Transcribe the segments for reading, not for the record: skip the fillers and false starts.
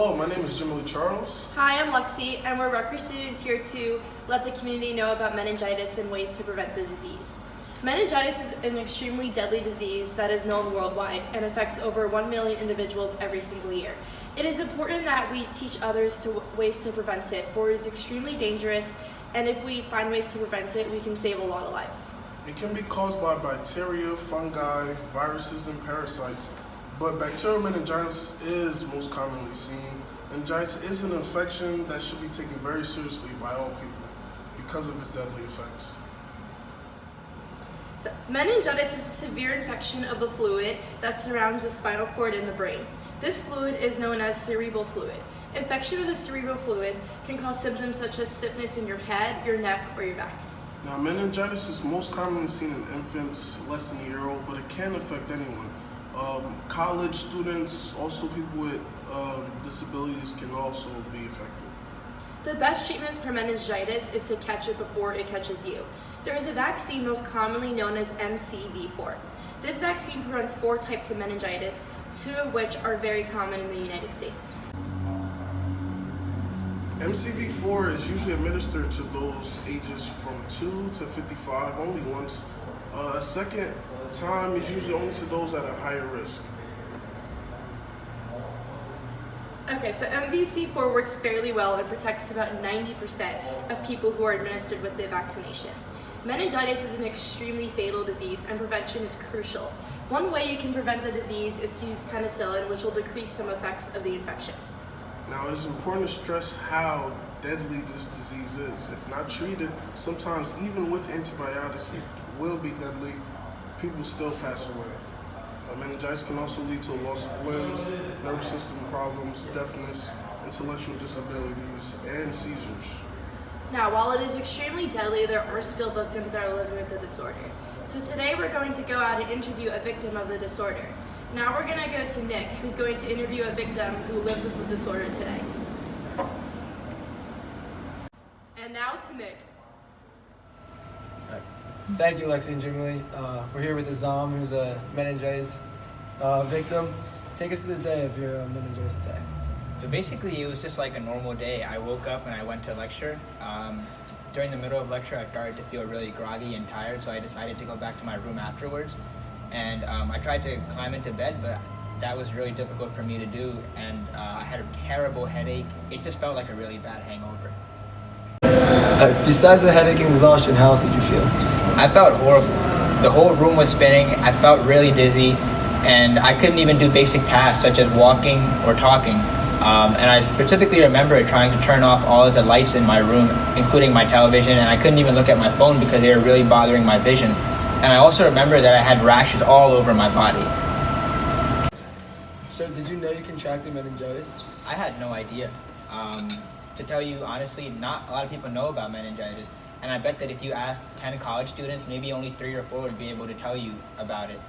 Hello, my name is Jimmy Charles. Hi, I'm Lexi, and we're Rutgers students here to let the community know about meningitis and ways to prevent the disease. Meningitis is an extremely deadly disease that is known worldwide and affects over 1 million individuals every single year. It is important that we teach others ways to prevent it, for it is extremely dangerous, and if we find ways to prevent it, we can save a lot of lives. It can be caused by bacteria, fungi, viruses, and parasites, but bacterial meningitis is most commonly seen. Meningitis is an infection that should be taken very seriously by all people because of its deadly effects. So, meningitis is a severe infection of the fluid that surrounds the spinal cord in the brain. This fluid is known as cerebral fluid. Infection of the cerebral fluid can cause symptoms such as stiffness in your head, your neck, or your back. Now, meningitis is most commonly seen in infants less than a year old, but it can affect anyone. College students, also people with disabilities can also be affected. The best treatments for meningitis is to catch it before it catches you. There is a vaccine most commonly known as MCV4. This vaccine prevents 4 types of meningitis, 2 of which are very common in the United States. MCV4 is usually administered to those ages from 2 to 55 only once. A second time is usually only to those at a higher risk. Okay, so MVC4 works fairly well and protects about 90% of people who are administered with the vaccination. Meningitis is an extremely fatal disease and prevention is crucial. One way you can prevent the disease is to use penicillin, which will decrease some effects of the infection. Now, it is important to stress how deadly this disease is. If not treated, sometimes even with antibiotics, it will be deadly. People still pass away. Meningitis can also lead to a loss of limbs, nervous system problems, deafness, intellectual disabilities, and seizures. Now, while it is extremely deadly, there are still victims that are living with the disorder. So today we're going to go out and interview a victim of the disorder. Now we're going to go to Nick, who's going to interview a victim who lives with the disorder today. And now to Nick. Thank you, Lexi and Jimmy. We're here with Azam, who's a meningitis victim. Take us to the day of your meningitis attack. So basically, it was just like a normal day. I woke up and I went to lecture. During the middle of lecture, I started to feel really groggy and tired, so I decided to go back to my room afterwards. And I tried to climb into bed, but that was really difficult for me to do, and I had a terrible headache. It just felt like a really bad hangover. Besides the headache and exhaustion, how else did you feel? I felt horrible. The whole room was spinning. I felt really dizzy, and I couldn't even do basic tasks such as walking or talking. And I specifically remember trying to turn off all of the lights in my room, including my television, and I couldn't even look at my phone because they were really bothering my vision. And I also remember that I had rashes all over my body. So did you know you contracted meningitis? I had no idea. To tell you honestly, not a lot of people know about meningitis. And I bet that if you asked 10 college students, maybe only 3 or 4 would be able to tell you about it.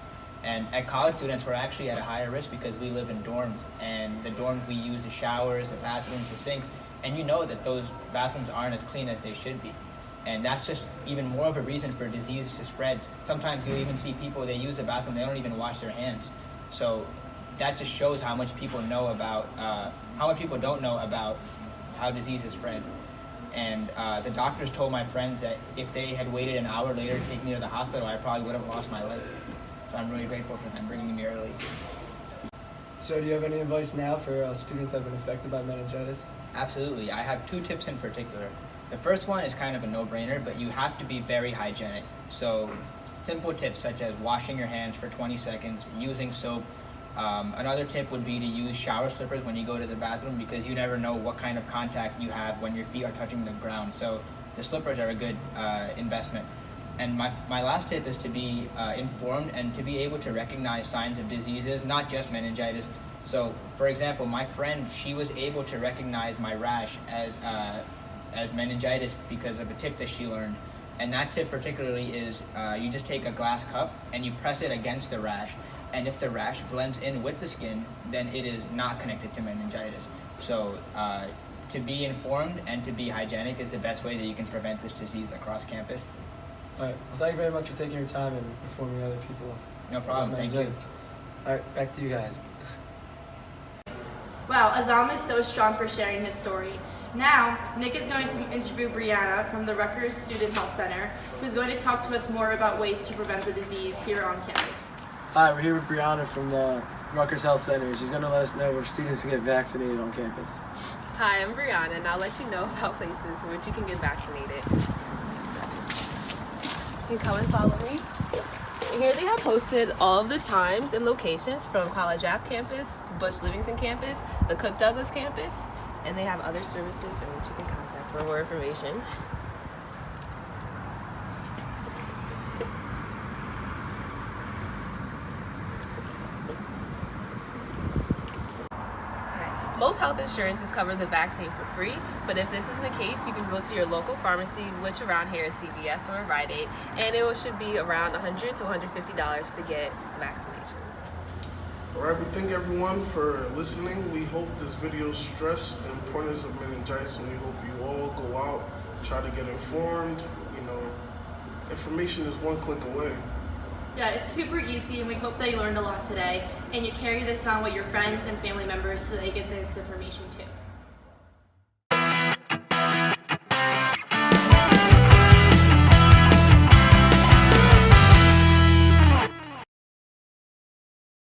And at college students, we're actually at a higher risk because we live in dorms. And the dorms, we use the showers, the bathrooms, the sinks. And you know that those bathrooms aren't as clean as they should be. And that's just even more of a reason for disease to spread. Sometimes you even see people, they use the bathroom, they don't even wash their hands. So that just shows how much people know about, how much people don't know about how disease is spread. And the doctors told my friends that if they had waited an hour later to take me to the hospital, I probably would have lost my life. So I'm really grateful for them bringing me early. So do you have any advice now for students that have been affected by meningitis? Absolutely. I have 2 tips in particular. The first one is kind of a no-brainer, but you have to be very hygienic. So simple tips such as washing your hands for 20 seconds, using soap. Another tip would be to use shower slippers when you go to the bathroom because you never know what kind of contact you have when your feet are touching the ground. So the slippers are a good investment. And my last tip is to be informed and to be able to recognize signs of diseases, not just meningitis. So, for example, my friend, she was able to recognize my rash as meningitis because of a tip that she learned. And that tip particularly is you just take a glass cup and you press it against the rash. And if the rash blends in with the skin, then it is not connected to meningitis. So to be informed and to be hygienic is the best way that you can prevent this disease across campus. All right. Well, thank you very much for taking your time and informing other people. No problem. Thank you. All right. Back to you guys. Wow, Azam is so strong for sharing his story. Now, Nick is going to interview Brianna from the Rutgers Student Health Center, who's going to talk to us more about ways to prevent the disease here on campus. Hi, we're here with Brianna from the Rutgers Health Center. She's going to let us know where students can get vaccinated on campus. Hi, I'm Brianna, and I'll let you know about places in which you can get vaccinated. You can come and follow me. Here they have posted all of the times and locations from College Ave campus, Bush Livingston campus, the Cook Douglas campus, and they have other services in which you can contact for more information. Most health insurances cover the vaccine for free, but if this isn't the case, you can go to your local pharmacy, which around here is CVS or Rite Aid, and it should be around $100 to $150 to get vaccination. All right, we thank everyone for listening. We hope this video stressed the importance of meningitis, and we hope you all go out, try to get informed. You know, information is one click away. Yeah, it's super easy, and we hope that you learned a lot today, and you carry this on with your friends and family members so they get this information too.